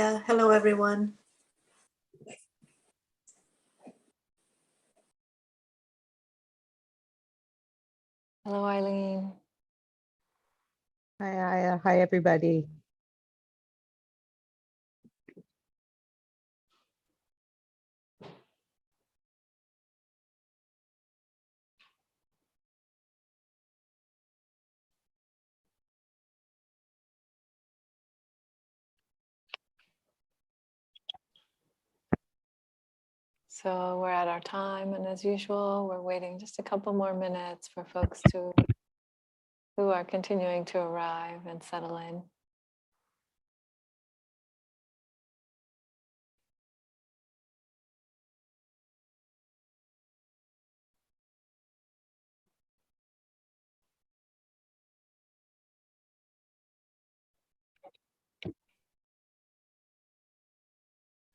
Hello, everyone. Hello, Eileen. Hi, everybody. So we're at our time, and as usual, we're waiting just a couple more minutes for folks who are continuing to arrive and settle in.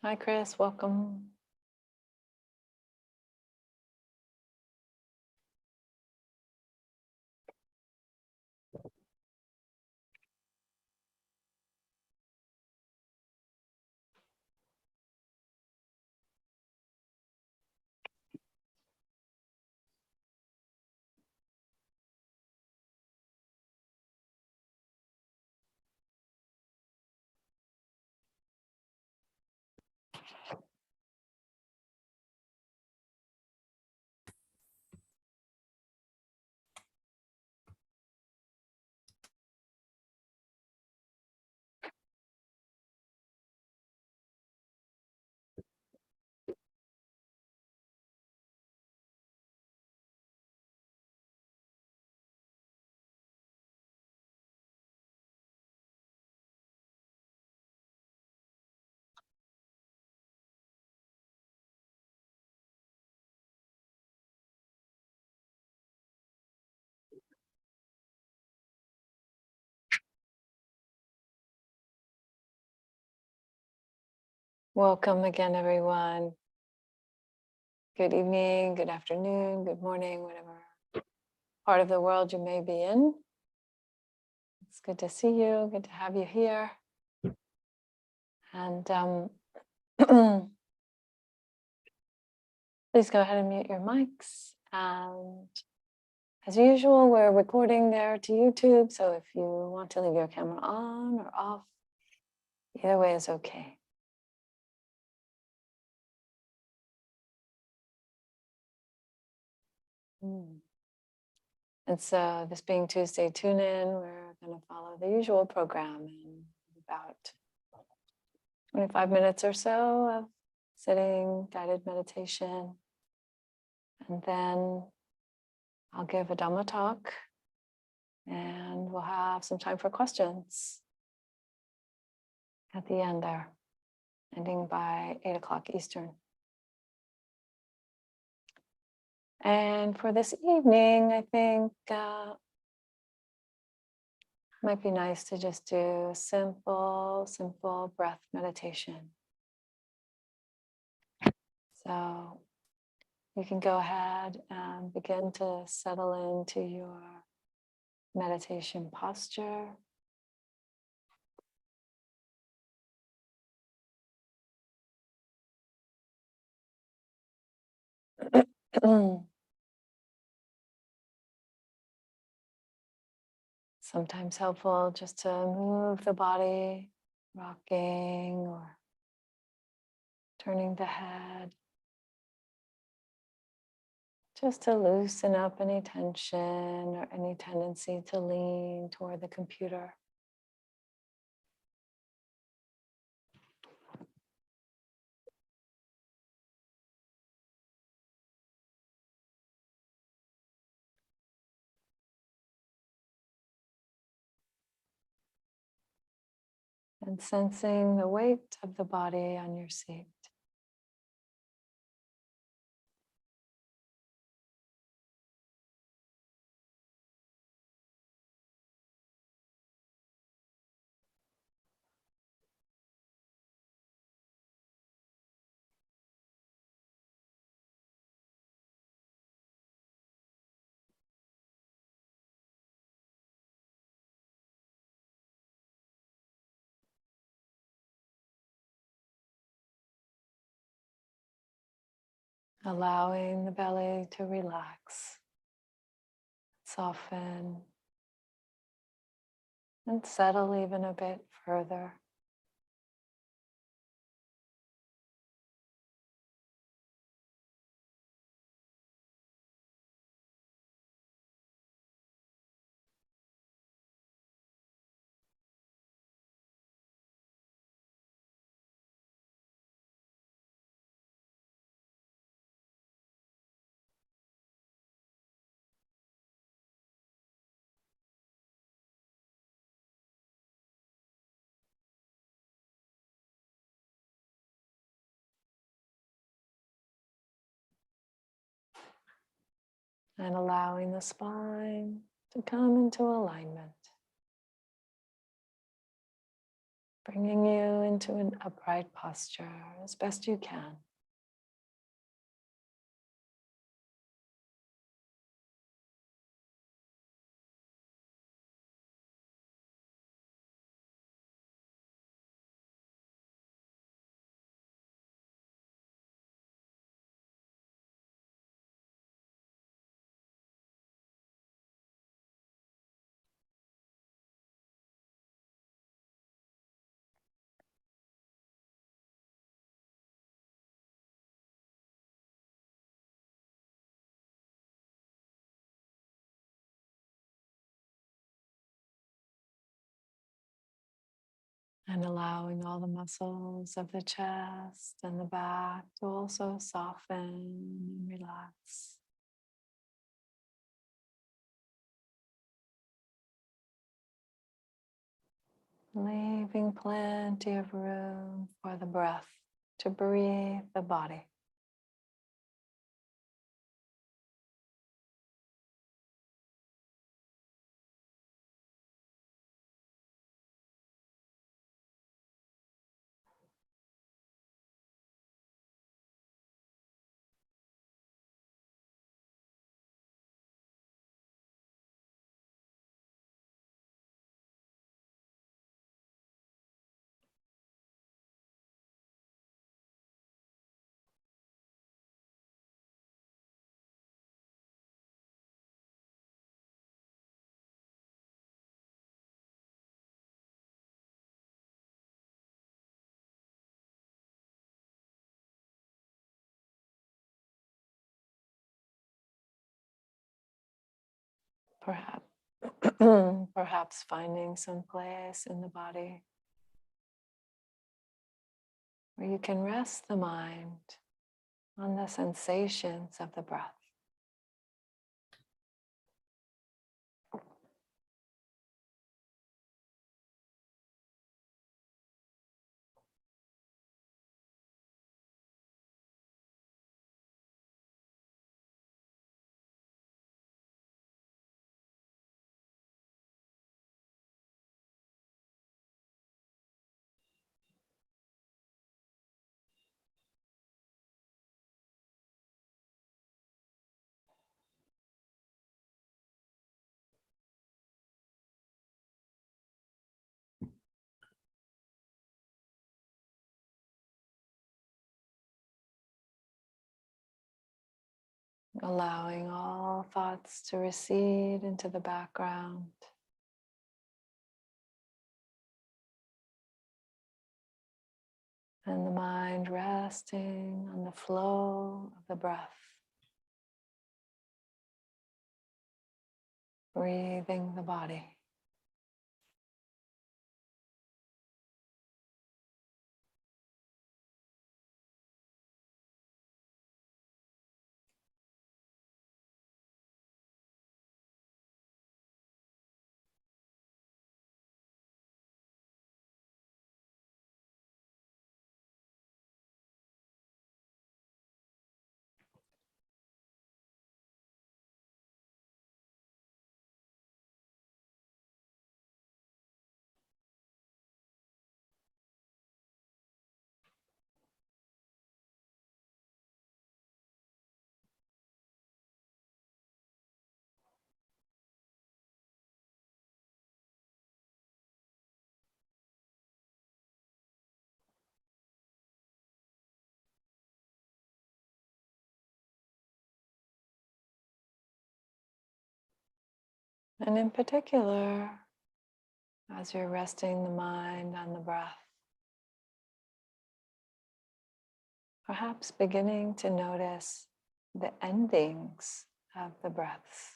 Hi, Chris. Welcome. Welcome again, everyone. Good evening, good afternoon, good morning, whatever part of the world you may be in. It's good to see you, good to have you here. And please go ahead and mute your mics. And as usual, we're recording there to YouTube. So if you want to leave your camera on or off, either way is okay. And so this being Tuesday tune-in, we're going to follow the usual program in about 25 minutes or so of sitting, guided meditation. And then I'll give a Dhamma talk and we'll have some time for questions at the end there, ending by 8 o'clock Eastern. And for this evening, I think might be nice to just do simple breath meditation. So you can go ahead and begin to settle into your meditation posture. Sometimes helpful just to move the body, rocking or turning the head, just to loosen up any tension or any tendency to lean toward the computer. And sensing the weight of the body on your seat. allowing the belly to relax, soften, and settle even a bit further. And allowing the spine to come into alignment, bringing you into an upright posture as best you can. And allowing all the muscles of the chest and the back to also soften and relax. Leaving plenty of room for the breath to breathe the body. Perhaps, perhaps finding some place in the body where you can rest the mind on the sensations of the breath. Allowing all thoughts to recede into the background. And the mind resting on the flow of the breath. Breathing the body. And in particular, as you're resting the mind on the breath, perhaps beginning to notice the endings of the breaths,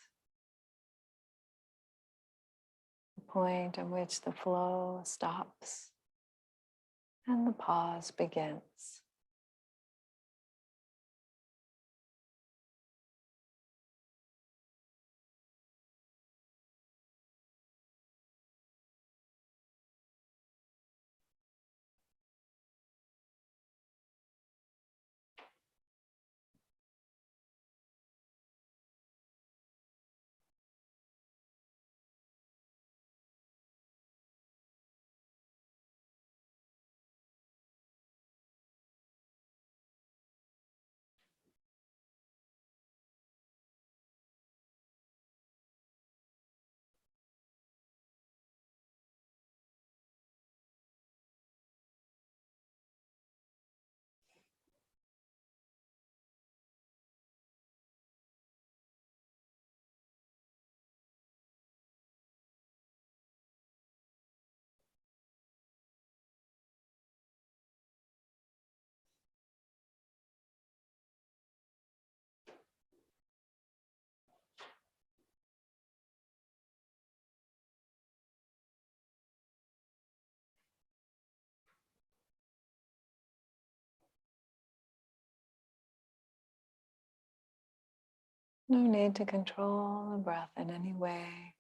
the point at which the flow stops and the pause begins. No need to control the breath in any way.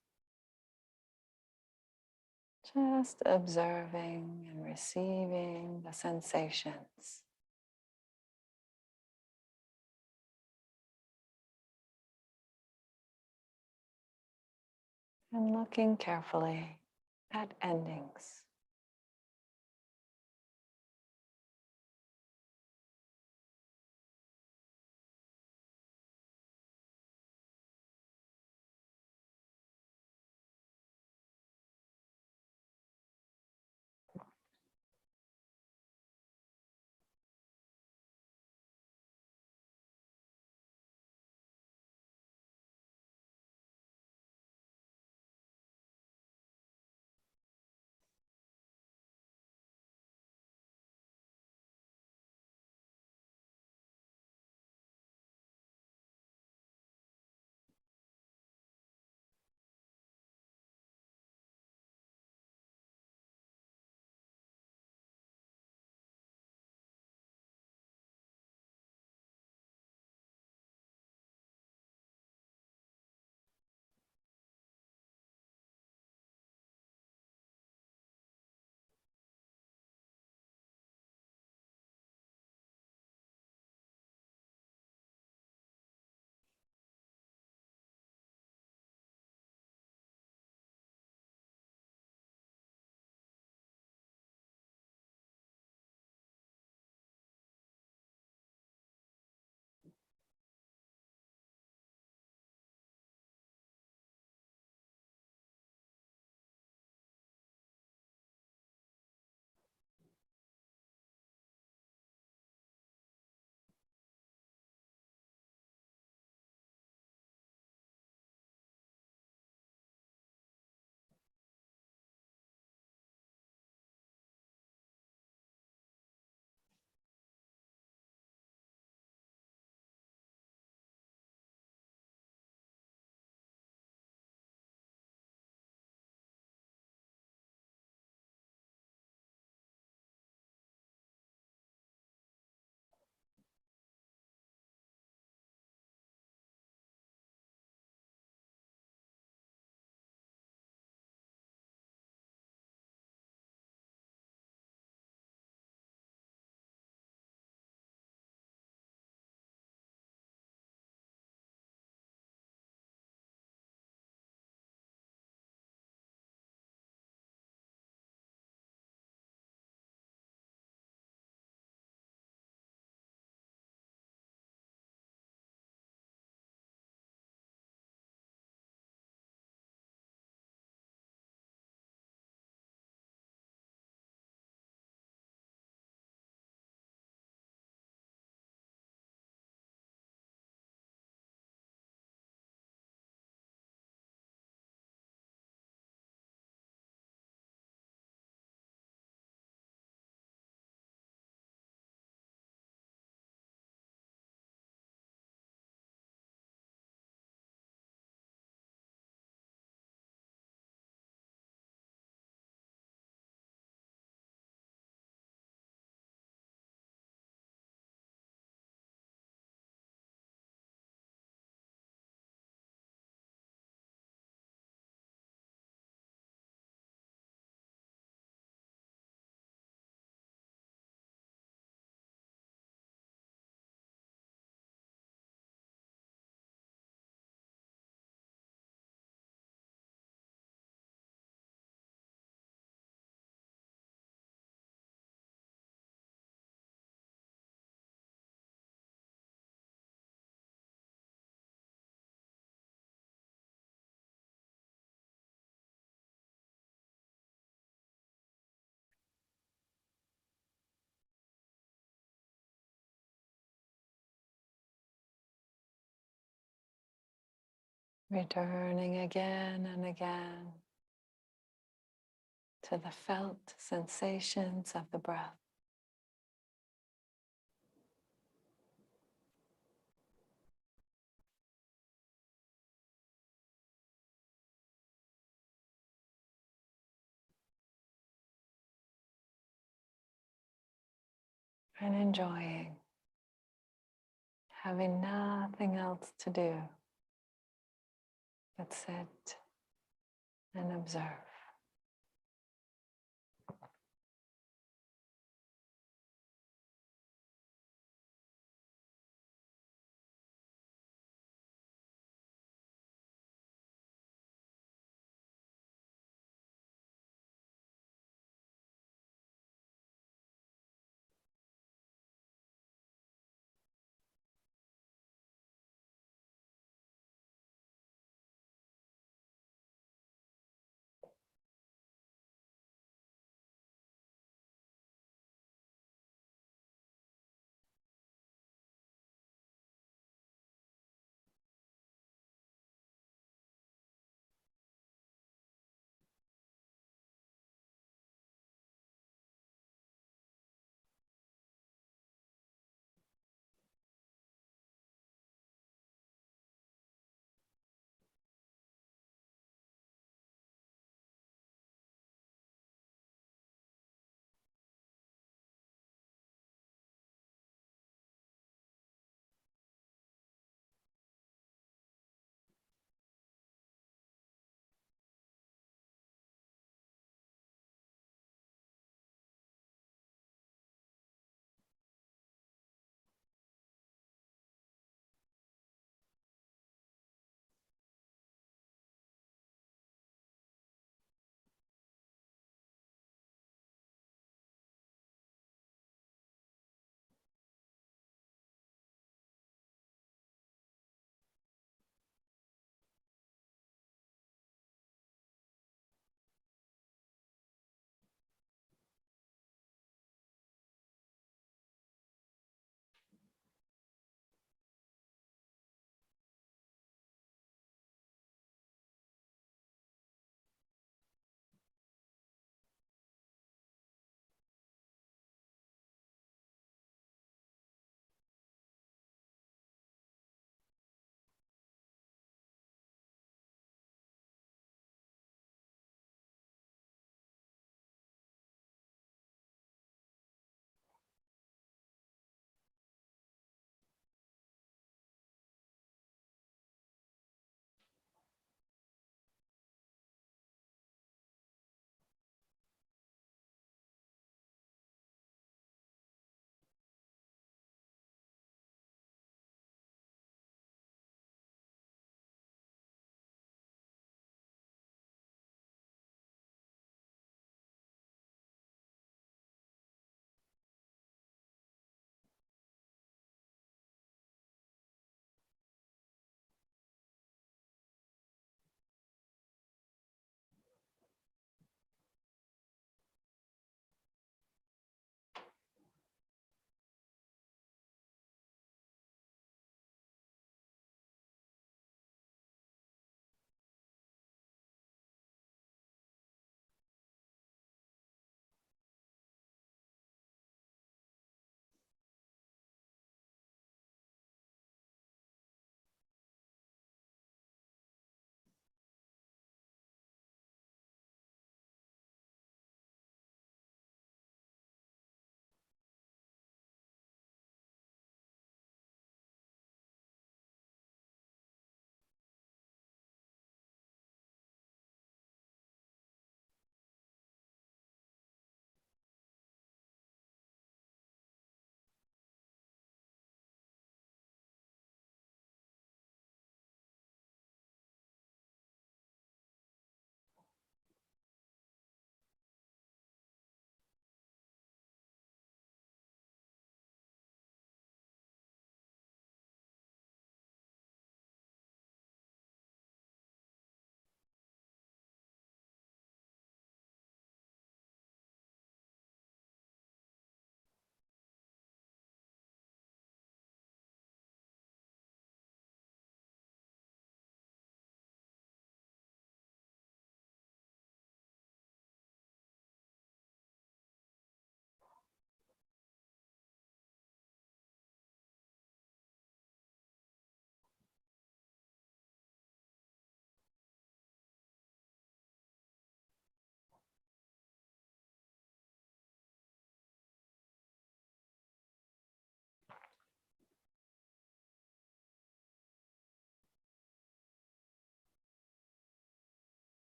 Just observing and receiving the sensations. And looking carefully at endings. Returning again and again to the felt sensations of the breath. And enjoying having nothing else to do but sit and observe.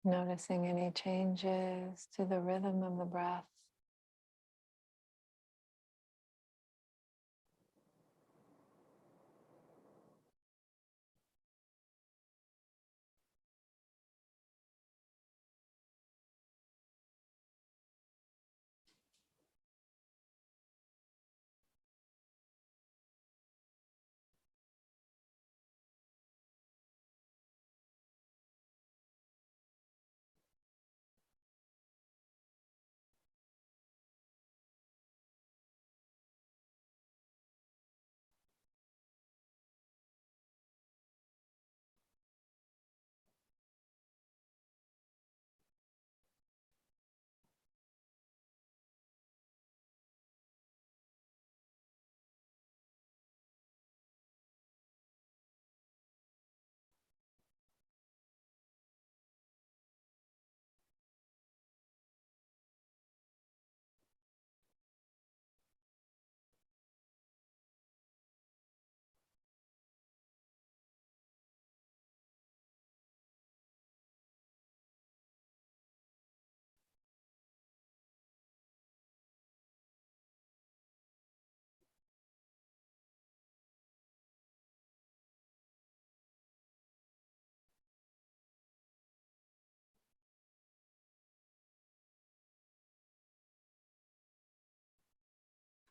Noticing any changes to the rhythm of the breath.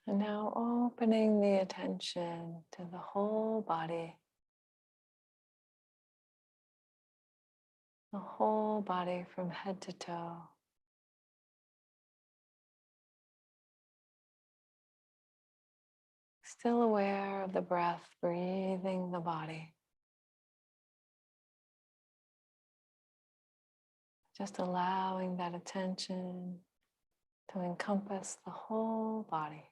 And now opening the attention to the whole body. The whole body from head to toe. Still aware of the breath, breathing the body. Just allowing that attention to encompass the whole body.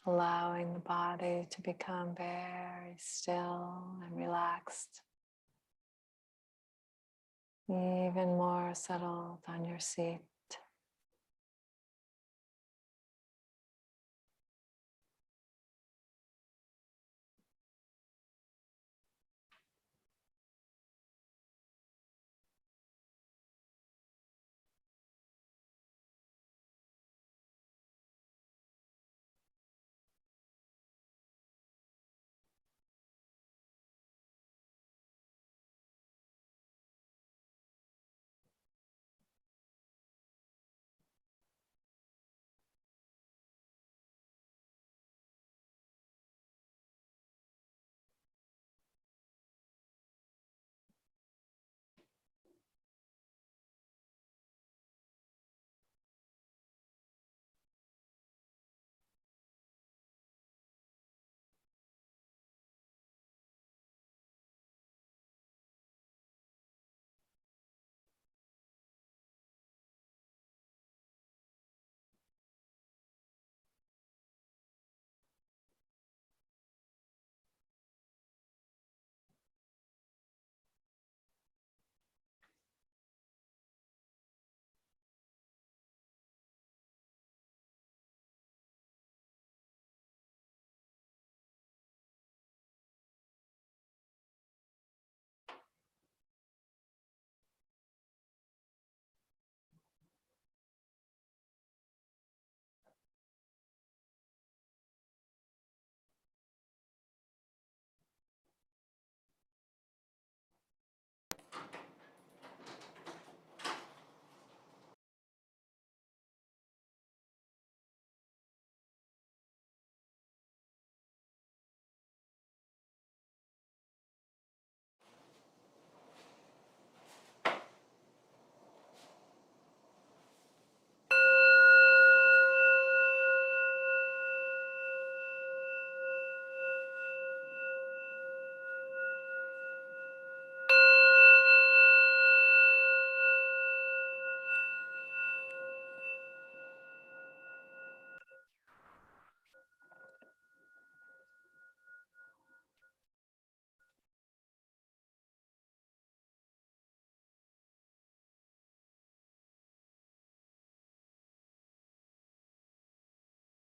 Allowing the body to become very still and relaxed. Even more settled on your seat.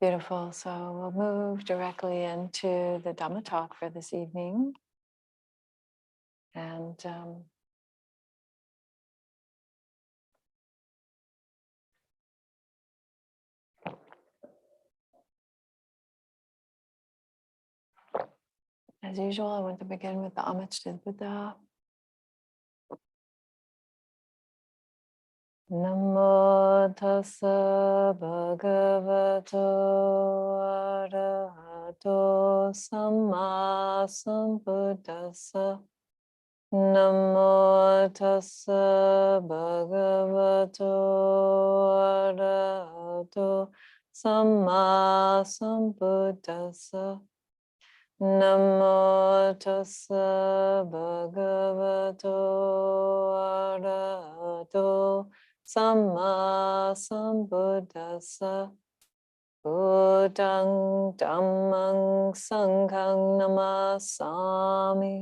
Beautiful. So we'll move directly into the Dhamma talk for this evening. And as usual, I want to begin with the homage to the Buddha. Namo tassa bhagavato arahato samma sambuddhassa. Namo tassa bhagavato arahato samma sambuddhassa. Namo tassa bhagavato arahato samma sambuddhassa. Buddhang dhammang sanghang namasami.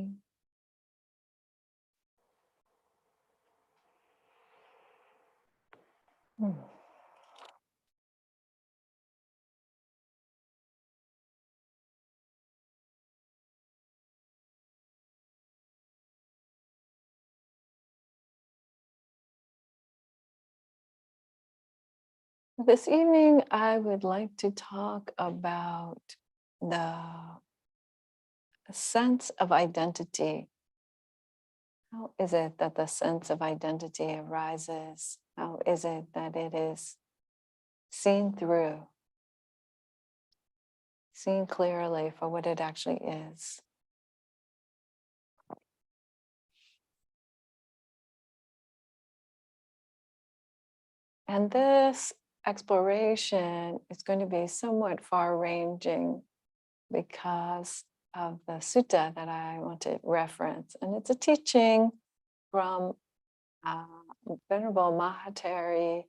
This evening, I would like to talk about the sense of identity. How is it that the sense of identity arises? How is it that it is seen through, seen clearly for what it actually is? And this exploration is going to be somewhat far-ranging because of the sutta that I want to reference. And it's a teaching from Venerable Mahateri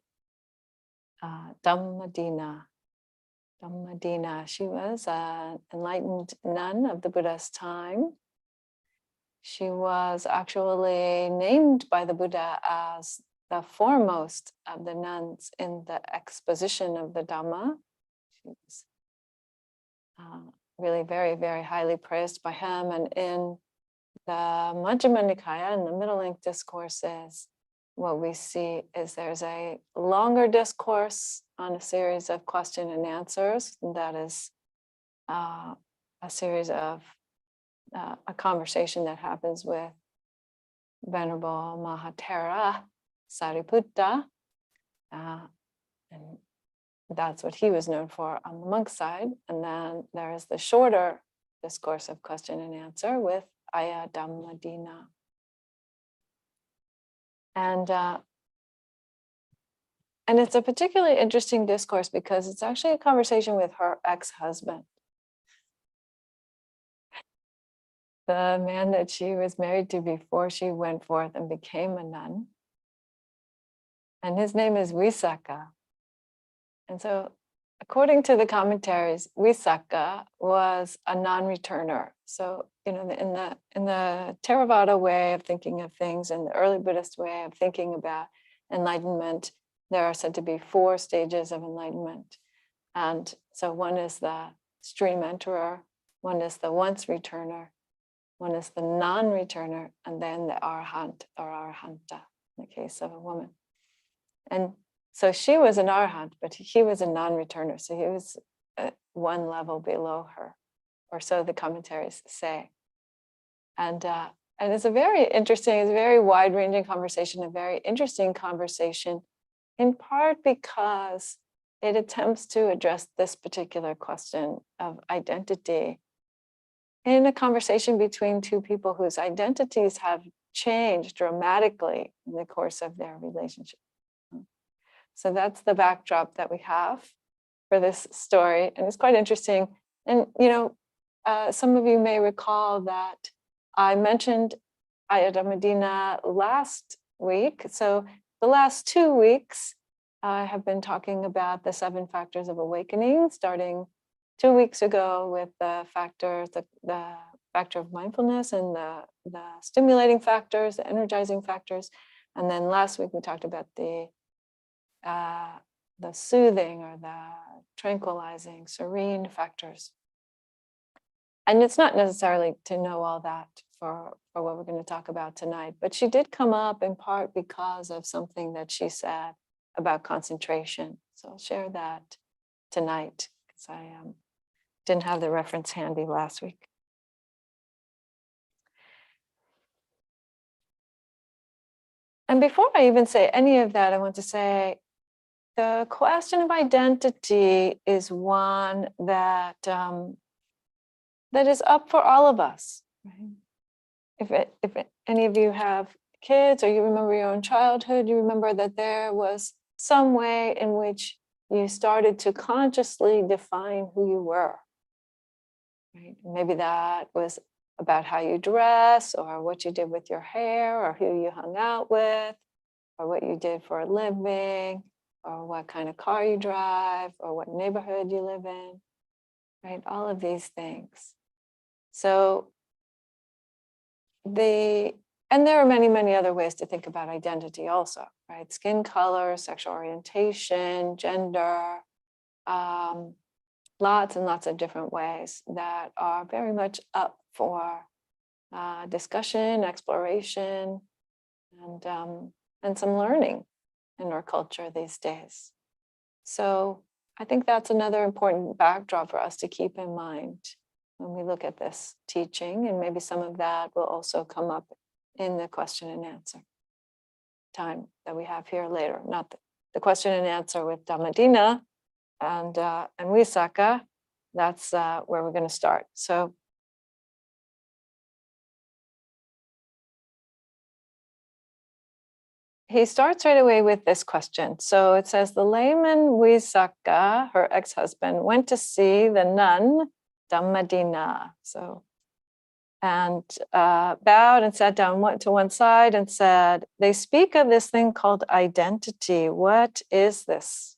Dhammadina. She was an enlightened nun of the Buddha's time. She was actually named by the Buddha as the foremost of the nuns in the exposition of the Dhamma. She was really very, very highly praised by him. And in the Majjhima Nikaya, in the Middle Length Discourses, what we see is there's a longer discourse on a series of question and answers. And that is a series of a conversation that happens with Venerable Mahatera Sariputta. And that's what he was known for on the monk side. And then there is the shorter discourse of question and answer with Ayya Dhammadina. And it's a particularly interesting discourse because it's actually a conversation with her ex-husband, the man that she was married to before she went forth and became a nun. And his name is Visakha. And so, according to the commentaries, Visakha was a non-returner. So, in the Theravada way of thinking of things, and the early Buddhist way of thinking about enlightenment, there are said to be 4 stages of enlightenment. And so one is the stream enterer, one is the once returner, one is the non-returner, and then the arahant or arahanta, in the case of a woman. And so she was an arahant, but he was a non-returner. So he was one level below her, or so the commentaries say. And it's a very interesting, it's a very wide-ranging conversation, a very interesting conversation, in part because it attempts to address this particular question of identity in a conversation between 2 people whose identities have changed dramatically in the course of their relationship. So that's the backdrop that we have for this story. And it's quite interesting. And, some of you may recall that I mentioned Ayya Dhammadina last week. So the last 2 weeks, I have been talking about the 7 factors of awakening, starting 2 weeks ago with the factor of mindfulness and the stimulating factors, the energizing factors. And then last week we talked about the soothing or the tranquilizing, serene factors. And it's not necessarily to know all that for what we're going to talk about tonight, but she did come up in part because of something that she said about concentration. So I'll share that tonight because I didn't have the reference handy last week. And before I even say any of that, I want to say the question of identity is one that that is up for all of us. Right? If any of you have kids or you remember your own childhood, you remember that there was some way in which you started to consciously define who you were. Right? Maybe that was about how you dress or what you did with your hair or who you hung out with or what you did for a living or what kind of car you drive or what neighborhood you live in, right? All of these things. So and there are many, many other ways to think about identity also, right? Skin color, sexual orientation, gender, lots and lots of different ways that are very much up for discussion, exploration, and some learning in our culture these days. So I think that's another important backdrop for us to keep in mind when we look at this teaching, and maybe some of that will also come up in the question and answer time that we have here later. Not the question and answer with Dhammadina and Visakha. That's where we're going to start. So he starts right away with this question. So it says, the layman Visakha, her ex-husband, went to see the nun Dhammadina. So, and bowed and sat down, went to one side and said, they speak of this thing called identity. What is this?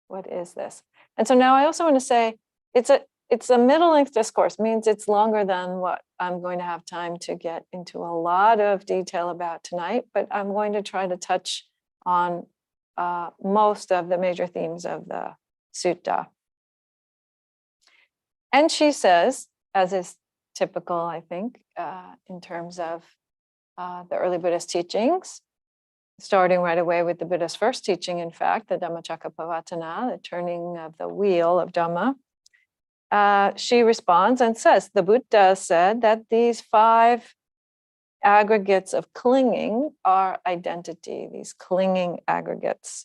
What is this? And so now I also want to say, it's a middle-length discourse, means it's longer than what I'm going to have time to get into a lot of detail about tonight, but I'm going to try to touch on most of the major themes of the sutta. And she says, as is typical, I think, in terms of the early Buddhist teachings, starting right away with the Buddha's first teaching, in fact, the Dhammacakkappavattana, the turning of the wheel of Dhamma, she responds and says, the Buddha said that these 5 aggregates of clinging are identity, these clinging aggregates.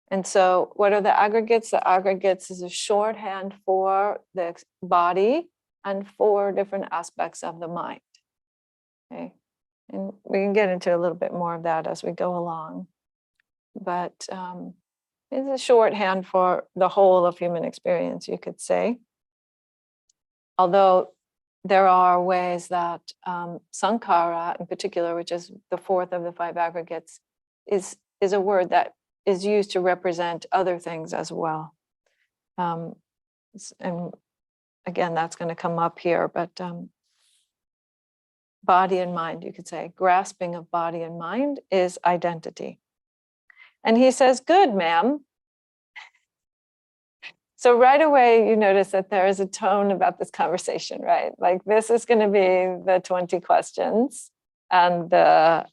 And so what are the aggregates? The aggregates is a shorthand for the body and 4 different aspects of the mind. Okay. And we can get into a little bit more of that as we go along. But it's a shorthand for the whole of human experience, you could say. Although there are ways that sankhara in particular, which is the 4th of the 5 aggregates, is a word that is used to represent other things as well. And again, that's going to come up here, but body and mind, you could say, grasping of body and mind is identity. And he says, good, ma'am. So right away, you notice that there is a tone about this conversation, right? Like this is going to be the 20 questions and the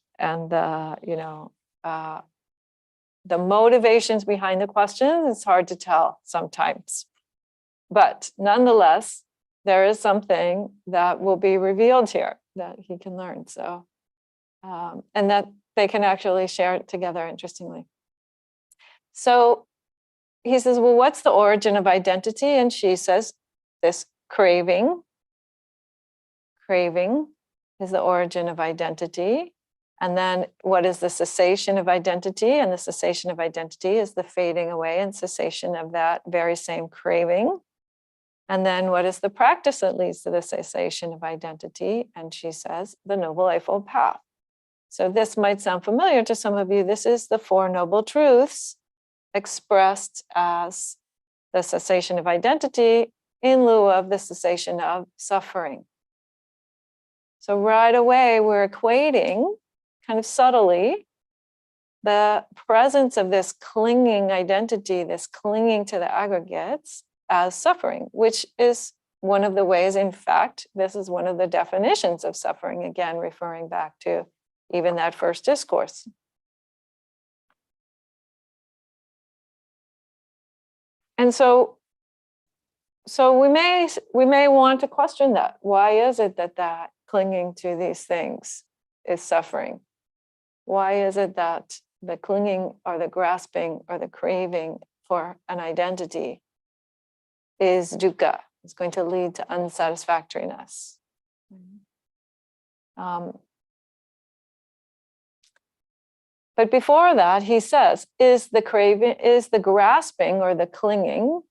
motivations behind the questions. It's hard to tell sometimes, but nonetheless, there is something that will be revealed here that he can learn. So, and that they can actually share it together, interestingly. So he says, well, what's the origin of identity? And she says, this craving. Craving is the origin of identity. And then what is the cessation of identity? And the cessation of identity is the fading away and cessation of that very same craving. And then what is the practice that leads to the cessation of identity? And she says, the Noble Eightfold Path. So this might sound familiar to some of you. This is the 4 Noble Truths expressed as the cessation of identity in lieu of the cessation of suffering. So right away, we're equating kind of subtly the presence of this clinging identity, this clinging to the aggregates as suffering, which is one of the ways, in fact, this is one of the definitions of suffering, again, referring back to even that first discourse. And so we may want to question that. Why is it that clinging to these things is suffering? Why is it that the clinging or the grasping or the craving for an identity is dukkha? It's going to lead to unsatisfactoriness. But before that, he says, is the craving, is the grasping or the clinging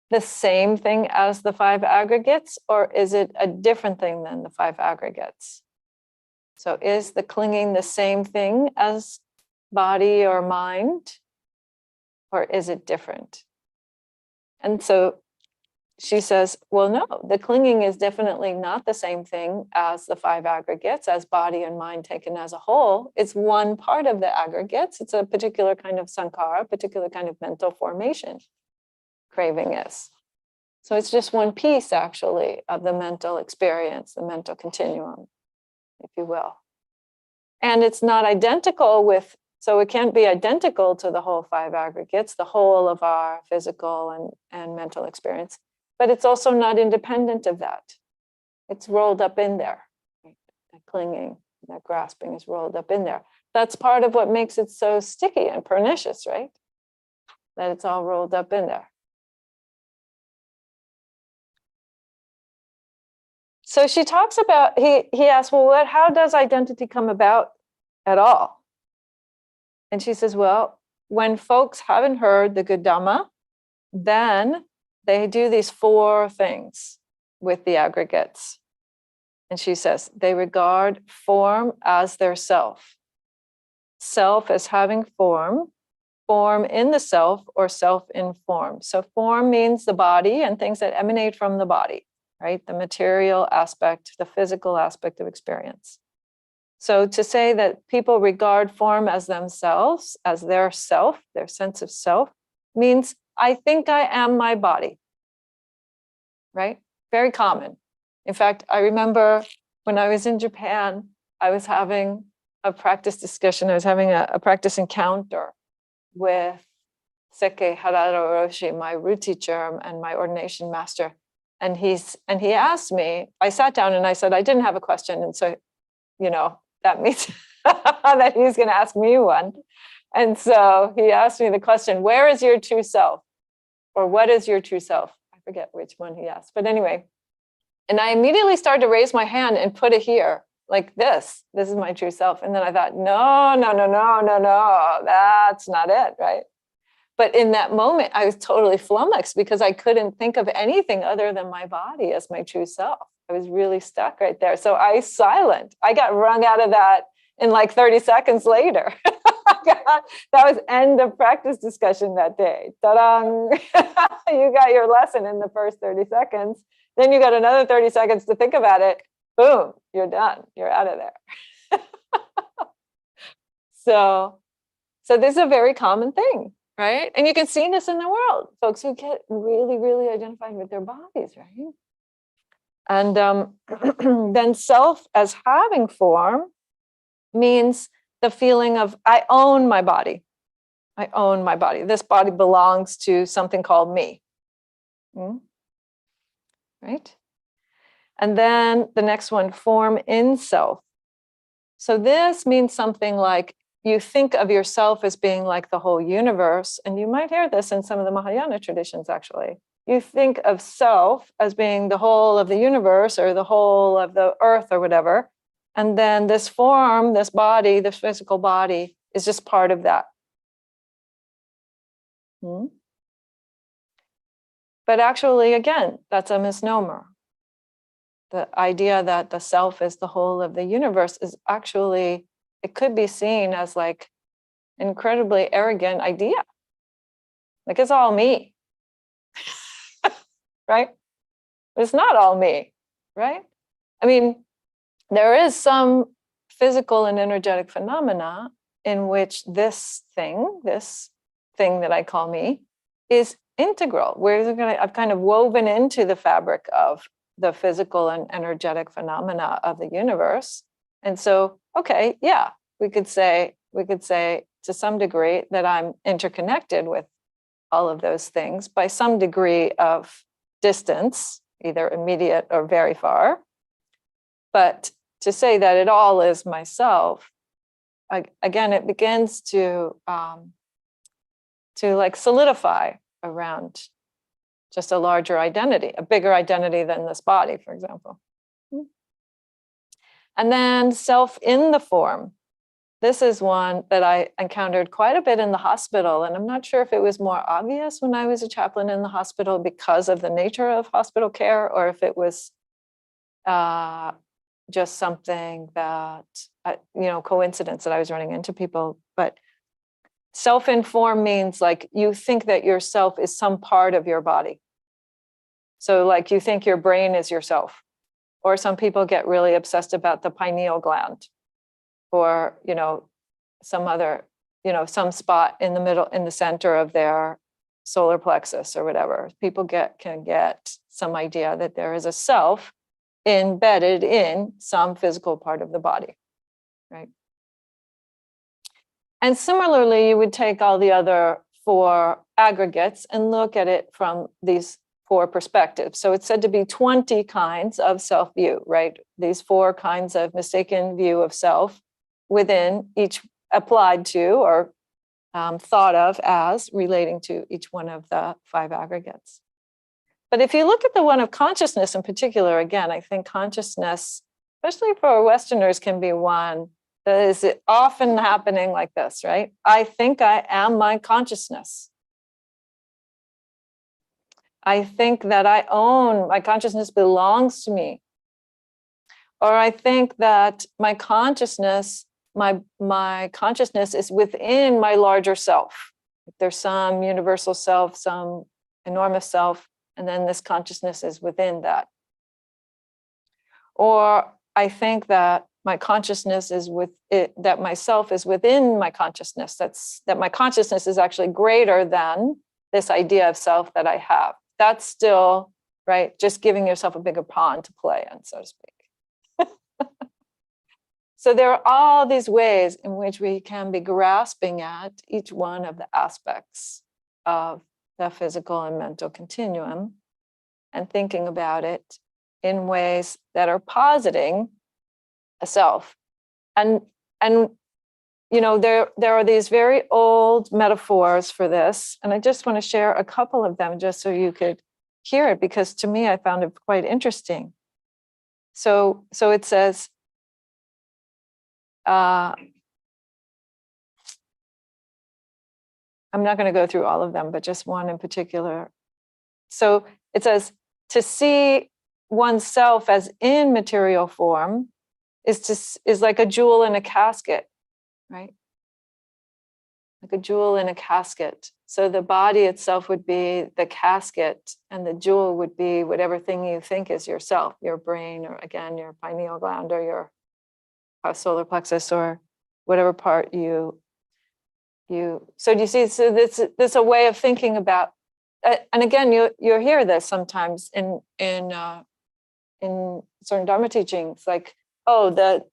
the same thing as the 5 aggregates, or is it a different thing than the 5 aggregates? So is the clinging the same thing as body or mind, or is it different? And so she says, well, no, the clinging is definitely not the same thing as the 5 aggregates, as body and mind taken as a whole. It's one part of the aggregates. It's a particular kind of sankhara, a particular kind of mental formation. Craving is. So it's just one piece, actually, of the mental experience, the mental continuum, if you will. And it's not identical with, so it can't be identical to the whole 5 aggregates, the whole of our physical and mental experience, but it's also not independent of that. It's rolled up in there. Right? That clinging, that grasping is rolled up in there. That's part of what makes it so sticky and pernicious, right? That it's all rolled up in there. So she talks about, he asks, well, how does identity come about at all? And she says, well, when folks haven't heard the good Dhamma, then they do these 4 things with the aggregates. And she says, they regard form as their self. Self as having form in the self or self in form. So form means the body and things that emanate from the body. Right? The material aspect, the physical aspect of experience. So to say that people regard form as themselves, as their self, their sense of self, means I think I am my body. Right? Very common. In fact, I remember when I was in Japan, I was having a practice discussion. I was having a practice encounter with Seke Harada Roshi, my root teacher and my ordination master. And he asked me, I sat down and I said, I didn't have a question. And so, that means that he's going to ask me one. And so he asked me the question, where is your true self? Or what is your true self? I forget which one he asked. But anyway, and I immediately started to raise my hand and put it here, like this. This is my true self. And then I thought, no, that's not it, right? But in that moment, I was totally flummoxed because I couldn't think of anything other than my body as my true self. I was really stuck right there. So I got wrung out of that in like 30 seconds later. That was end of practice discussion that day. Ta-dang! You got your lesson in the first 30 seconds. Then you got another 30 seconds to think about it. Boom, you're done. You're out of there. So this is a very common thing. Right? And you can see this in the world, folks who get really, really identified with their bodies, right? And then self as having form means the feeling of, I own my body. I own my body. This body belongs to something called me. Right? And then the next one, form in self. So this means something like, you think of yourself as being like the whole universe, and you might hear this in some of the Mahayana traditions, actually. You think of self as being the whole of the universe or the whole of the earth or whatever. And then this form, this body, this physical body is just part of that. But actually, again, that's a misnomer. The idea that the self is the whole of the universe is actually, it could be seen as like an incredibly arrogant idea. Like it's all me. Right? But it's not all me, right? I mean, there is some physical and energetic phenomena in which this thing that I call me, is integral. I've kind of woven into the fabric of the physical and energetic phenomena of the universe. And so, okay, yeah, we could say to some degree that I'm interconnected with all of those things by some degree of distance, either immediate or very far. But to say that it all is myself, again, it begins to like solidify around just a larger identity, a bigger identity than this body, for example. And then self in the form. This is one that I encountered quite a bit in the hospital. And I'm not sure if it was more obvious when I was a chaplain in the hospital because of the nature of hospital care, or if it was just something that, coincidence that I was running into people. But self-informed means like you think that yourself is some part of your body. So like you think your brain is yourself. Or some people get really obsessed about the pineal gland, or, some other, some spot in the middle, in the center of their solar plexus or whatever. People can get some idea that there is a self embedded in some physical part of the body, right? And similarly, you would take all the other 4 aggregates and look at it from these 4 perspectives. So it's said to be 20 kinds of self-view, right? These 4 kinds of mistaken view of self within each, applied to or thought of as relating to each one of the 5 aggregates. But if you look at the one of consciousness in particular, again, I think consciousness, especially for Westerners, can be one that is often happening like this, right? I think I am my consciousness. I think that I own, my consciousness belongs to me. Or I think that my consciousness is within my larger self. There's some universal self, some enormous self, and then this consciousness is within that. Or I think that my consciousness is with it, that myself is within my consciousness. That my consciousness is actually greater than this idea of self that I have. That's still, right, just giving yourself a bigger pond to play in, so to speak. So there are all these ways in which we can be grasping at each one of the aspects of the physical and mental continuum and thinking about it in ways that are positing a self. And there are these very old metaphors for this, and I just want to share a couple of them just so you could hear it, because to me I found it quite interesting. So it says, I'm not going to go through all of them, but just one in particular. So it says, to see oneself as in material form is like a jewel in a casket, right? Like a jewel in a casket. So the body itself would be the casket, and the jewel would be whatever thing you think is yourself, your brain, or again, your pineal gland, or your solar plexus, or whatever part you. So do you see? So this a way of thinking about, and again, you hear this sometimes in certain Dharma teachings, like, oh, the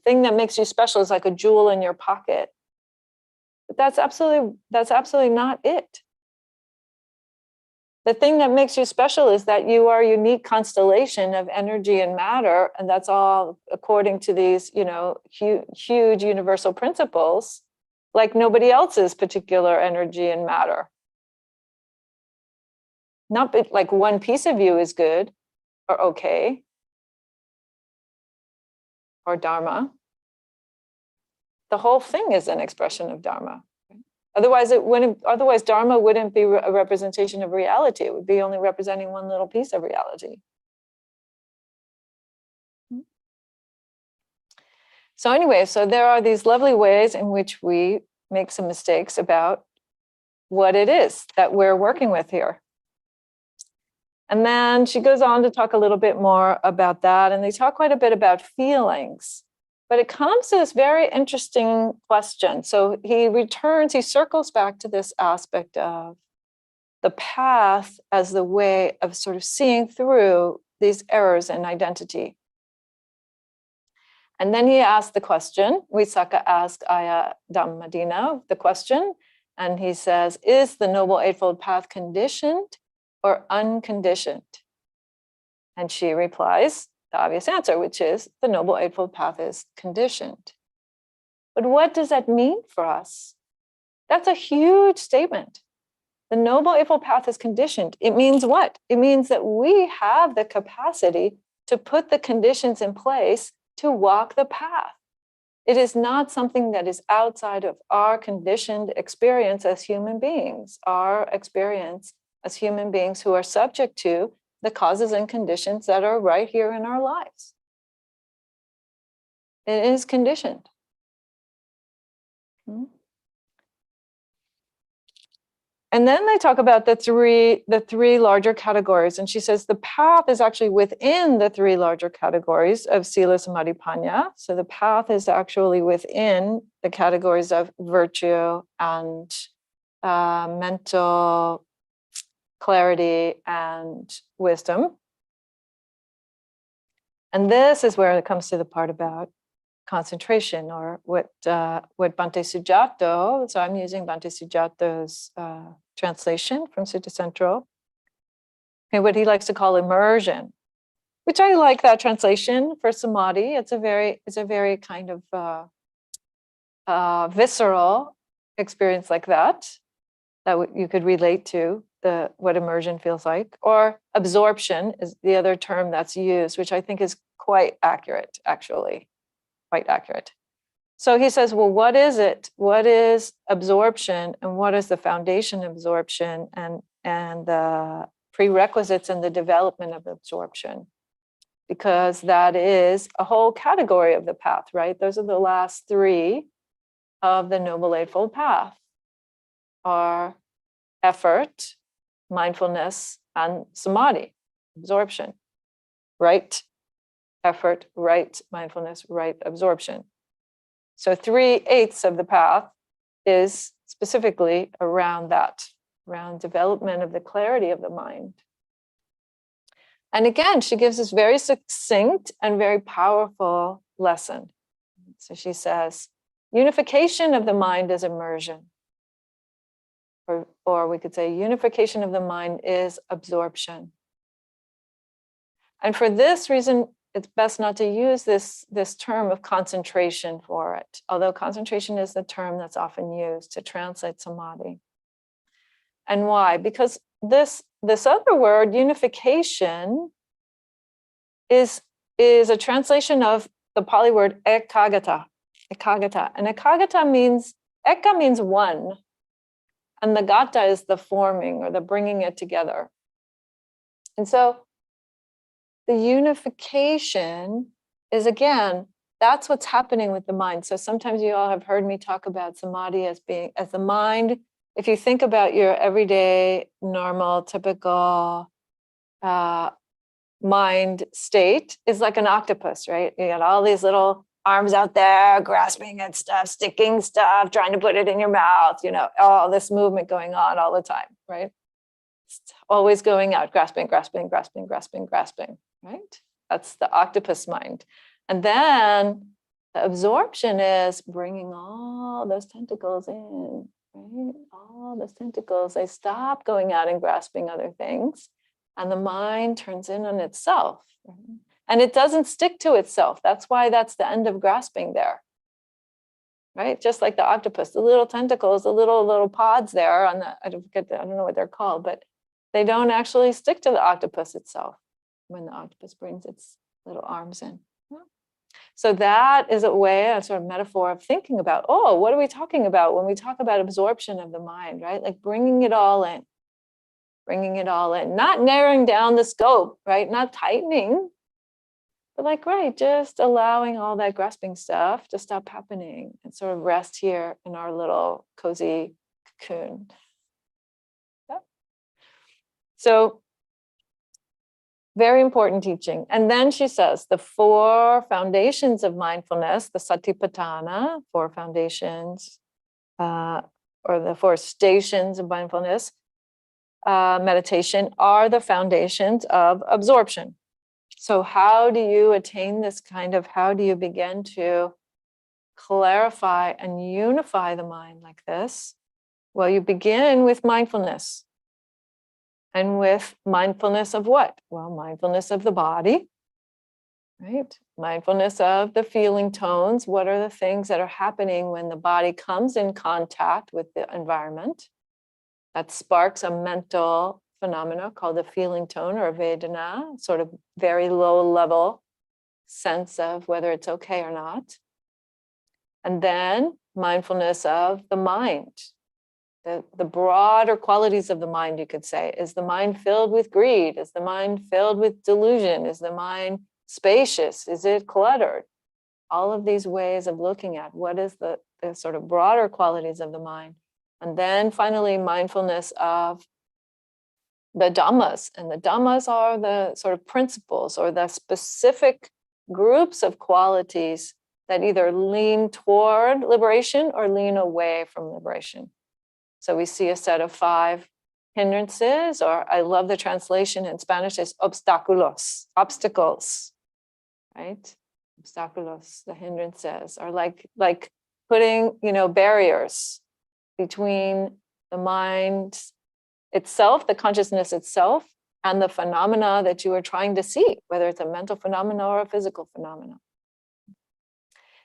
thing that makes you special is like a jewel in your pocket. But that's absolutely not it. The thing that makes you special is that you are a unique constellation of energy and matter, and that's all according to these, huge universal principles, like nobody else's particular energy and matter. Not like one piece of you is good or okay or Dharma. The whole thing is an expression of Dharma. Otherwise, Dharma wouldn't be a representation of reality. It would be only representing one little piece of reality. So anyway, so there are these lovely ways in which we make some mistakes about what it is that we're working with here. And then she goes on to talk a little bit more about that. And they talk quite a bit about feelings. But it comes to this very interesting question. So he circles back to this aspect of the path as the way of sort of seeing through these errors in identity. And then he asked the question, Visakha asked Aya Dhammadina the question, and he says, is the Noble Eightfold Path conditioned or unconditioned? And she replies the obvious answer, which is the Noble Eightfold Path is conditioned. But what does that mean for us? That's a huge statement. The Noble Eightfold Path is conditioned. It means what? It means that we have the capacity to put the conditions in place to walk the path. It is not something that is outside of our conditioned experience as human beings, our experience as human beings who are subject to the causes and conditions that are right here in our lives. It is conditioned. And then they talk about the three larger categories. And she says the path is actually within the three larger categories of Sila, Samadhi, Panya. So the path is actually within the categories of virtue and mental clarity and wisdom. And this is where it comes to the part about concentration, or what Bhante Sujato, so I'm using Bhante Sujato's translation from Sutta Central, and what he likes to call immersion, which I like that translation for samadhi. It's a very kind of visceral experience like that you could relate to what immersion feels like. Or absorption is the other term that's used, which I think is quite accurate, actually. Quite accurate. So he says, well, what is it? What is absorption, and what is the foundation of absorption, and the prerequisites in the development of absorption? Because that is a whole category of the path, right? Those are the last three of the Noble Eightfold Path, are effort, mindfulness, and samadhi, absorption, right? Effort, right mindfulness, right absorption. So 3/8 of the path is specifically around that, around development of the clarity of the mind. And again, she gives this very succinct and very powerful lesson. So she says, unification of the mind is immersion. Or we could say unification of the mind is absorption. And for this reason, it's best not to use this term of concentration for it, although concentration is the term that's often used to translate samadhi. And why? Because this other word, unification, is a translation of the Pali word ekagata. Ekagata. And ekagata means, eka means one, and the gata is the forming or the bringing it together. And so the unification is, again, that's what's happening with the mind. So sometimes you all have heard me talk about samadhi as the mind. If you think about your everyday, normal, typical mind state, is like an octopus, right? You got all these little arms out there grasping at stuff, sticking stuff, trying to put it in your mouth, all this movement going on all the time, right? It's always going out, grasping, grasping, grasping, grasping, grasping. Right? That's the octopus mind. And then the absorption is bringing all those tentacles in, right? All those tentacles, they stop going out and grasping other things, and the mind turns in on itself. Right? And it doesn't stick to itself. That's why that's the end of grasping there. Right? Just like the octopus, the little tentacles, the little pods there on the, I don't know what they're called, but they don't actually stick to the octopus itself when the octopus brings its little arms in. So that is a way, a sort of metaphor of thinking about, what are we talking about when we talk about absorption of the mind, right? Like bringing it all in, not narrowing down the scope, right? Not tightening, but like, right, just allowing all that grasping stuff to stop happening and sort of rest here in our little cozy cocoon. Yeah. So Very important teaching. And then she says the 4 foundations of mindfulness, the Satipatthana, 4 foundations, or the 4 stations of mindfulness meditation are the foundations of absorption. So how do you attain this how do you begin to clarify and unify the mind like this? Well, you begin with mindfulness. And with mindfulness of what? Well, mindfulness of the body, right? Mindfulness of the feeling tones. What are the things that are happening when the body comes in contact with the environment? That sparks a mental phenomena called the feeling tone or Vedana, sort of very low level sense of whether it's okay or not. And then mindfulness of the mind. The broader qualities of the mind, you could say. Is the mind filled with greed? Is the mind filled with delusion? Is the mind spacious? Is it cluttered? All of these ways of looking at what is the sort of broader qualities of the mind. And then finally, mindfulness of the Dhammas. And the Dhammas are the sort of principles or the specific groups of qualities that either lean toward liberation or lean away from liberation. So we see a set of 5 hindrances, or I love the translation in Spanish is obstáculos, obstacles, right? Obstáculos, the hindrances are like putting, barriers between the mind itself, the consciousness itself, and the phenomena that you are trying to see, whether it's a mental phenomena or a physical phenomena.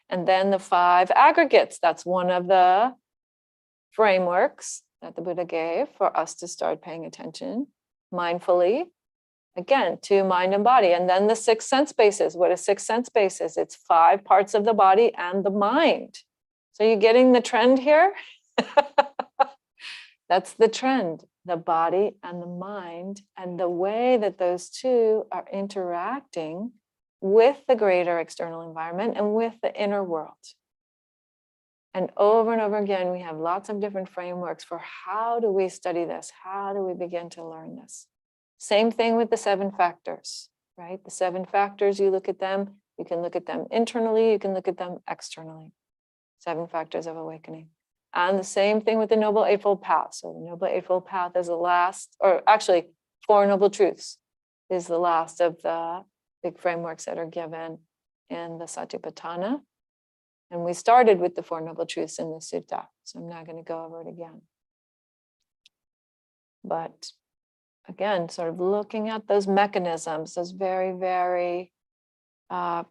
And then the 5 aggregates, that's one of the frameworks that the Buddha gave for us to start paying attention mindfully, again, to mind and body. And then the 6 sense bases. What is 6 sense bases? It's 5 parts of the body and the mind. So you're getting the trend here? That's the trend, the body and the mind, and the way that those 2 are interacting with the greater external environment and with the inner world. And over again, we have lots of different frameworks for how do we study this? How do we begin to learn this? Same thing with the 7 factors, right? The 7 factors, you look at them, you can look at them internally, you can look at them externally. 7 factors of awakening. And the same thing with the Noble Eightfold Path. So the Noble Eightfold Path is the last, or actually 4 Noble Truths is the last of the big frameworks that are given in the Satipatthana. And we started with the 4 Noble Truths in the Sutta, so I'm not going to go over it again. But again, sort of looking at those mechanisms, those very, very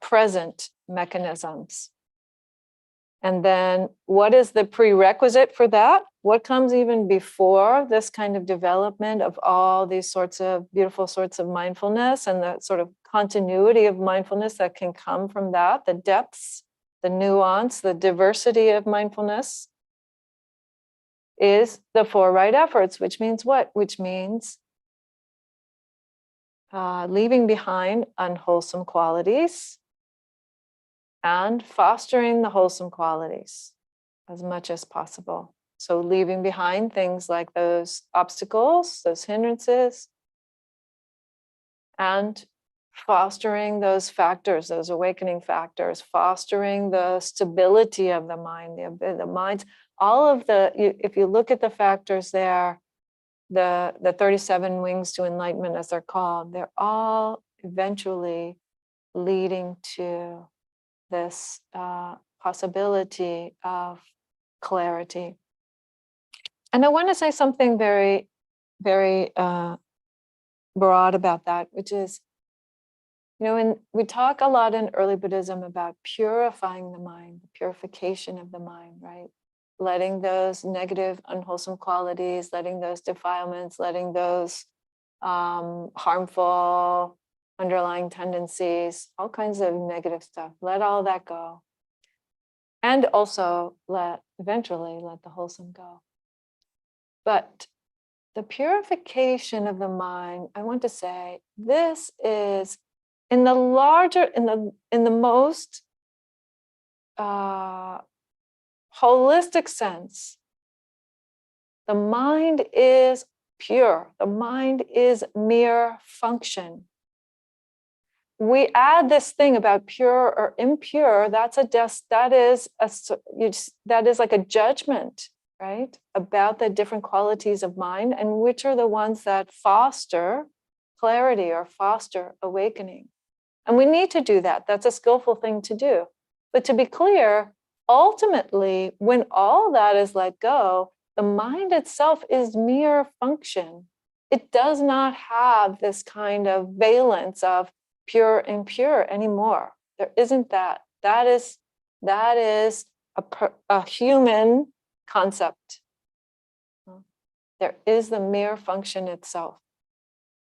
present mechanisms. And then what is the prerequisite for that? What comes even before this kind of development of all these sorts of beautiful sorts of mindfulness and the sort of continuity of mindfulness that can come from that, the depths, the nuance, the diversity of mindfulness, is the 4 right efforts, which means what? Which means leaving behind unwholesome qualities and fostering the wholesome qualities as much as possible. So leaving behind things like those obstacles, those hindrances, and fostering those factors, those awakening factors, fostering the stability of the mind, the mind's, all of if you look at the factors there, the 37 wings to enlightenment, as they're called, they're all eventually leading to this possibility of clarity. And I want to say something very, very broad about that, which is, we talk a lot in early Buddhism about purifying the mind, the purification of the mind, right? Letting those negative, unwholesome qualities, letting those defilements, letting those harmful underlying tendencies, all kinds of negative stuff, let all that go. And also eventually let the wholesome go. But the purification of the mind, I want to say, this is in the larger, in the most holistic sense, the mind is pure. The mind is mere function. we add this thing about pure or impure. That is like a judgment, right? About the different qualities of mind and which are the ones that foster clarity or foster awakening. And we need to do that. That's a skillful thing to do. But to be clear, ultimately, when all that is let go, the mind itself is mere function. It does not have this kind of valence of pure and impure anymore. There isn't that. That is a human concept. There is the mere function itself.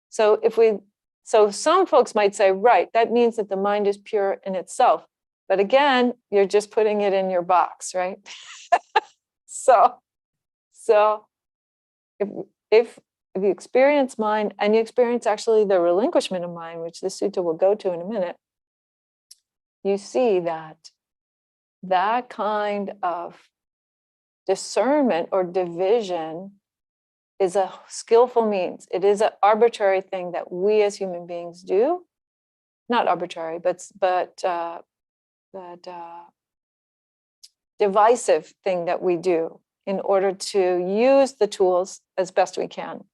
So some folks might say, right, that means that the mind is pure in itself. But again, you're just putting it in your box, right? So if you experience mind and you experience actually the relinquishment of mind, which this sutta will go to in a minute, you see that kind of discernment or division is a skillful means. It is an arbitrary thing that we as human beings do. Not arbitrary, but divisive thing that we do in order to use the tools as best we can.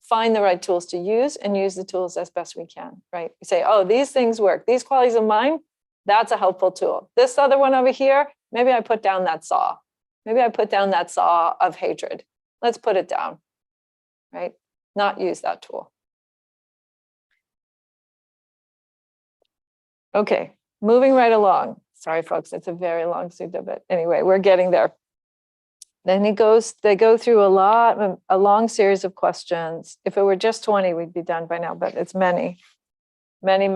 Find the right tools to use and use the tools as best we can, right? You say, oh, these things work. These qualities of mind, that's a helpful tool. This other one over here, maybe I put down that saw. Maybe I put down that saw of hatred. Let's put it down, right? Not use that tool. Okay, moving right along. Sorry, folks, it's a very long sutta, but anyway, we're getting there. Then they go through a long series of questions. If it were just 20, we'd be done by now, but it's many. And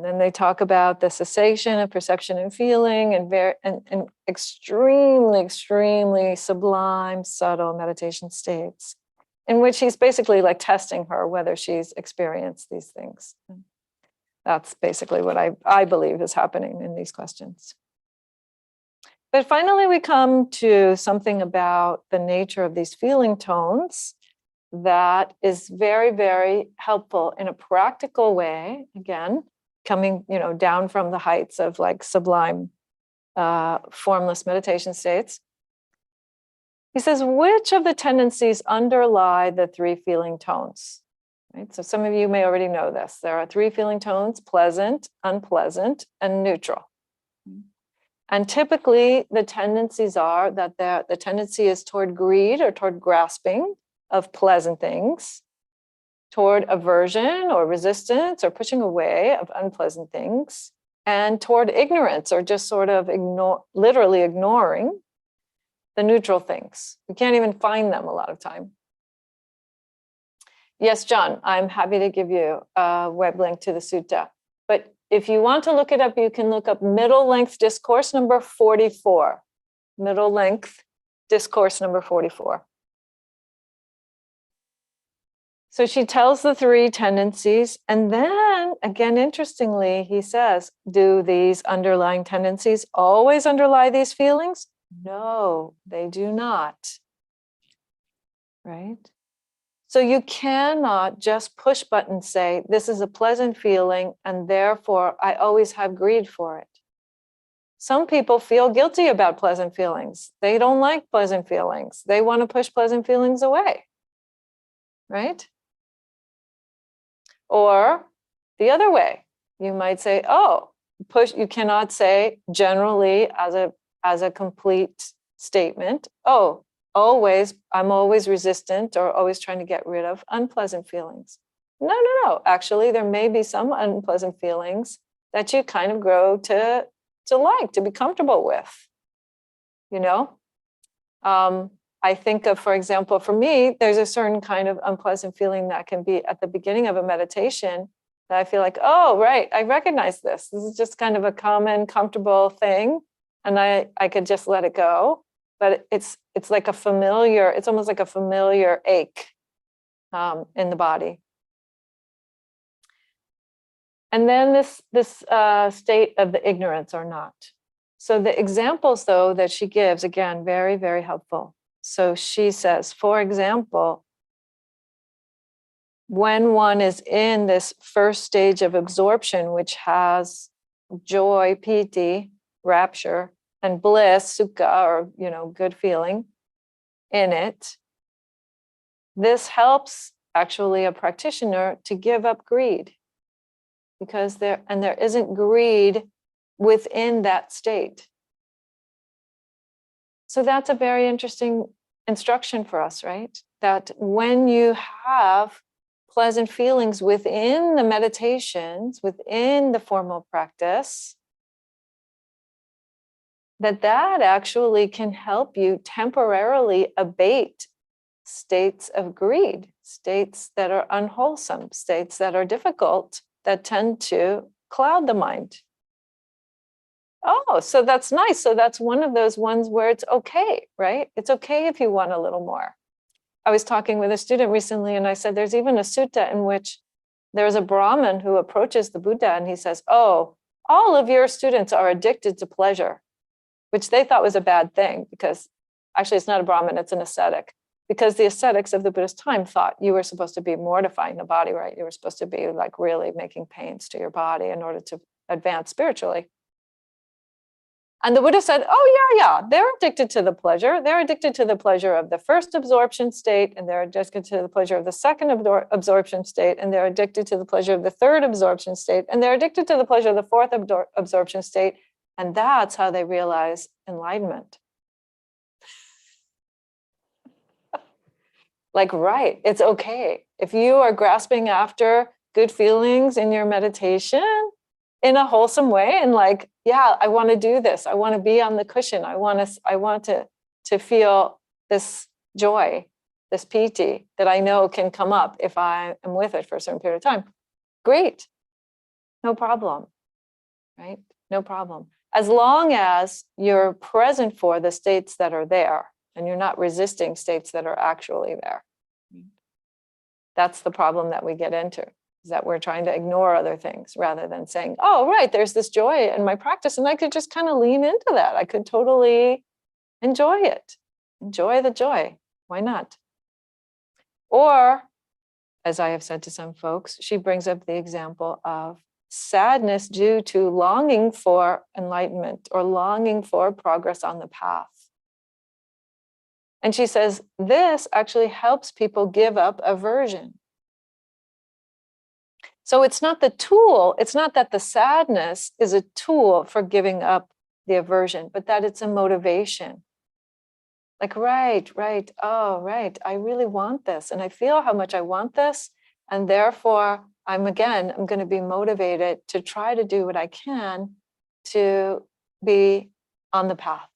then they talk about the cessation of perception and feeling and extremely, extremely sublime, subtle meditation states in which he's basically like testing her whether she's experienced these things. That's basically what I believe is happening in these questions. But finally, we come to something about the nature of these feeling tones that is very, very helpful in a practical way. Again, coming, down from the heights of like sublime, formless meditation states. He says, which of the tendencies underlie the three feeling tones? Right? So some of you may already know this. There are three feeling tones: pleasant, unpleasant, and neutral. And typically the tendencies are that the tendency is toward greed or toward grasping of pleasant things, toward aversion or resistance or pushing away of unpleasant things, and toward ignorance or just sort of literally ignoring the neutral things. We can't even find them a lot of time. Yes, John, I'm happy to give you a web link to the sutta. But if you want to look it up, you can look up Middle Length Discourse number 44. Middle Length Discourse number 44. So she tells the three tendencies, and then, again, interestingly, he says, do these underlying tendencies always underlie these feelings? No, they do not. Right? So you cannot just push button say, this is a pleasant feeling, and therefore I always have greed for it. Some people feel guilty about pleasant feelings. They don't like pleasant feelings. They want to push pleasant feelings away. Right? Or the other way, you might say, oh, you cannot say generally as a complete statement, oh, I'm always resistant or always trying to get rid of unpleasant feelings. No. Actually, there may be some unpleasant feelings that you kind of grow to like, to be comfortable with. I think of, for example, for me, there's a certain kind of unpleasant feeling that can be at the beginning of a meditation that I feel like, oh, right, I recognize this. This is just kind of a common, comfortable thing. And I could just let it go. But it's like it's almost like a familiar ache in the body. And then this state of the ignorance or not. So the examples, though, that she gives, again, very, very helpful. So she says, for example, when one is in this first stage of absorption, which has joy, piti, rapture, and bliss, sukha, or good feeling in it, this helps actually a practitioner to give up greed, because there isn't greed within that state. So that's a very interesting instruction for us, right? That when you have pleasant feelings within the meditations, within the formal practice, that actually can help you temporarily abate states of greed, states that are unwholesome, states that are difficult, that tend to cloud the mind. Oh, so that's nice. So that's one of those ones where it's okay, right? It's okay if you want a little more. I was talking with a student recently and I said, there's even a sutta in which there's a Brahmin who approaches the Buddha and he says, oh, all of your students are addicted to pleasure, which they thought was a bad thing, because actually it's not a Brahmin, it's an ascetic. Because the ascetics of the Buddhist time thought you were supposed to be mortifying the body, right? You were supposed to be like really making pains to your body in order to advance spiritually. And the Buddha said, oh, yeah, they're addicted to the pleasure. They're addicted to the pleasure of the first absorption state, and they're addicted to the pleasure of the second absorption state, and they're addicted to the pleasure of the third absorption state, and they're addicted to the pleasure of the fourth absorption state. And that's how they realize enlightenment. Like, right, it's okay. If you are grasping after good feelings in your meditation in a wholesome way, and like, yeah, I want to do this. I want to be on the cushion. I want to feel this joy, this piti that I know can come up if I am with it for a certain period of time. Great. No problem. Right? No problem. As long as you're present for the states that are there and you're not resisting states that are actually there. That's the problem that we get into, is that we're trying to ignore other things rather than saying, oh, right, there's this joy in my practice and I could just kind of lean into that. I could totally enjoy it. Enjoy the joy. Why not? Or, as I have said to some folks, she brings up the example of sadness due to longing for enlightenment or longing for progress on the path. And she says, this actually helps people give up aversion. So it's not the tool, it's not that the sadness is a tool for giving up the aversion, but that it's a motivation. Like, right, oh, right, I really want this. And I feel how much I want this. And therefore, I'm going to be motivated to try to do what I can to be on the path,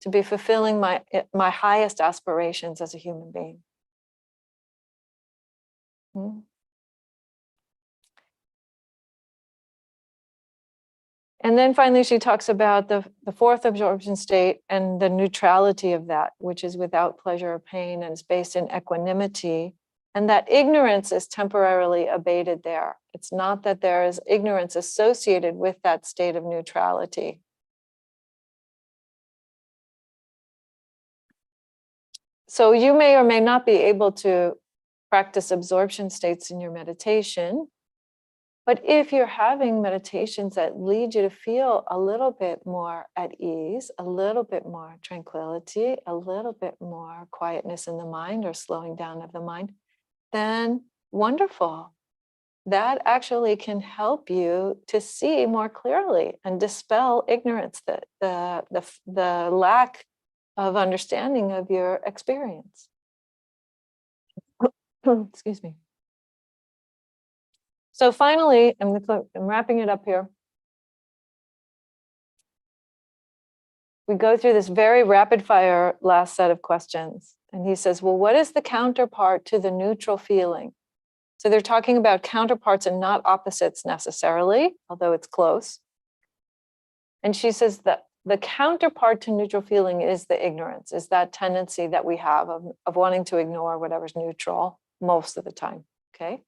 to be fulfilling my highest aspirations as a human being. And then finally, she talks about the fourth absorption state and the neutrality of that, which is without pleasure or pain and is based in equanimity. And that ignorance is temporarily abated there. It's not that there is ignorance associated with that state of neutrality. So you may or may not be able to practice absorption states in your meditation. But if you're having meditations that lead you to feel a little bit more at ease, a little bit more tranquility, a little bit more quietness in the mind or slowing down of the mind, then wonderful. That actually can help you to see more clearly and dispel ignorance, the lack of understanding of your experience. Excuse me. So finally, I'm wrapping it up here. We go through this very rapid fire last set of questions. And he says, well, what is the counterpart to the neutral feeling? So they're talking about counterparts and not opposites necessarily, although it's close. And she says that the counterpart to neutral feeling is the ignorance, is that tendency that we have of wanting to ignore whatever's neutral most of the time, okay?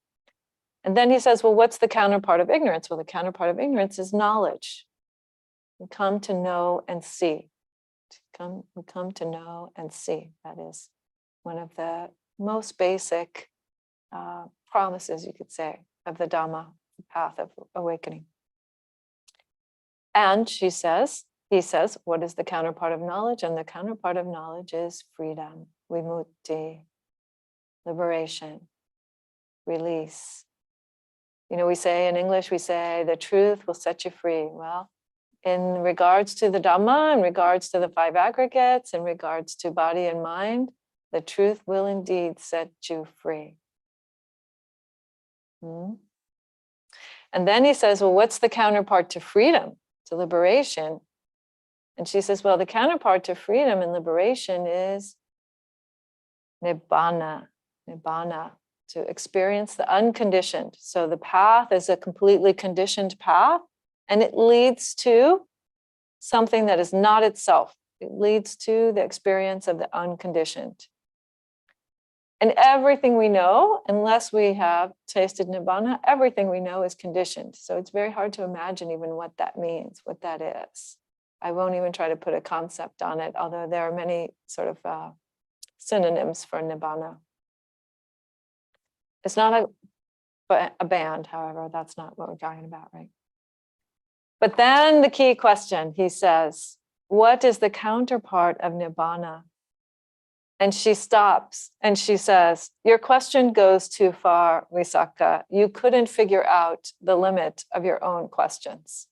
And then he says, well, what's the counterpart of ignorance? Well, the counterpart of ignorance is knowledge. We come to know and see. We come to know and see. That is one of the most basic promises, you could say, of the Dhamma, the path of awakening. And he says, what is the counterpart of knowledge? And the counterpart of knowledge is freedom, vimutti, liberation, release. We say in English, we say, the truth will set you free. Well, in regards to the Dhamma, in regards to the 5 aggregates, in regards to body and mind, the truth will indeed set you free. And then he says, well, what's the counterpart to freedom, to liberation? And she says, well, the counterpart to freedom and liberation is nibbana, to experience the unconditioned. So the path is a completely conditioned path, and it leads to something that is not itself. It leads to the experience of the unconditioned. And everything we know, unless we have tasted nibbana, everything we know is conditioned. So it's very hard to imagine even what that means, what that is. I won't even try to put a concept on it, although there are many sort of synonyms for nibbana. It's not a band, however, that's not what we're talking about, right? But then the key question, he says, what is the counterpart of nibbana? And she stops and she says, your question goes too far, Visakha. You couldn't figure out the limit of your own questions.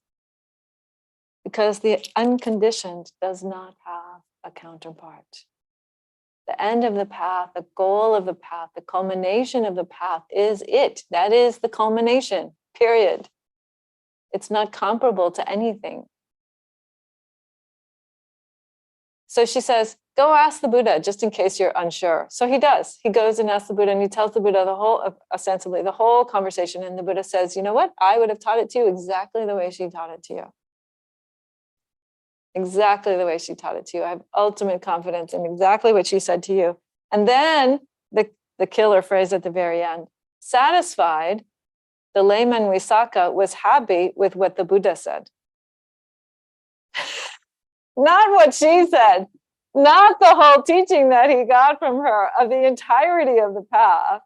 Because the unconditioned does not have a counterpart. The end of the path, the goal of the path, the culmination of the path is it. That is the culmination, period. It's not comparable to anything. So she says, go ask the Buddha, just in case you're unsure. So he does. He goes and asks the Buddha, and he tells the Buddha ostensibly the whole conversation. And the Buddha says, you know what? I would have taught it to you exactly the way she taught it to you. Exactly the way she taught it to you. I have ultimate confidence in exactly what she said to you. And then the killer phrase at the very end, satisfied, the layman Visakha was happy with what the Buddha said. Not what she said, not the whole teaching that he got from her of the entirety of the path,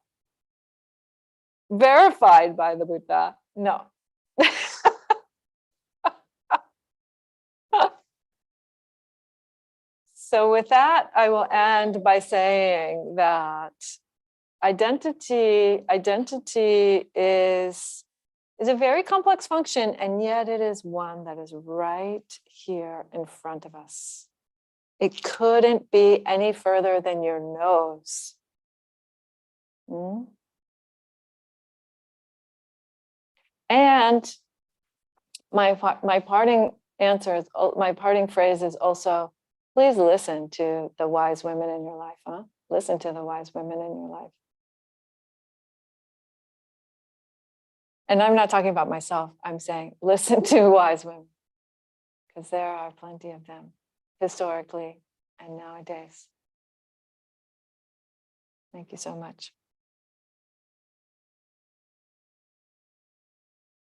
verified by the Buddha. No. So with that, I will end by saying that identity is a very complex function, and yet it is one that is right here in front of us. It couldn't be any further than your nose. And my parting answer is, my parting phrase is also, please listen to the wise women in your life, Listen to the wise women in your life. And I'm not talking about myself. I'm saying listen to wise women, because there are plenty of them, historically and nowadays. Thank you so much.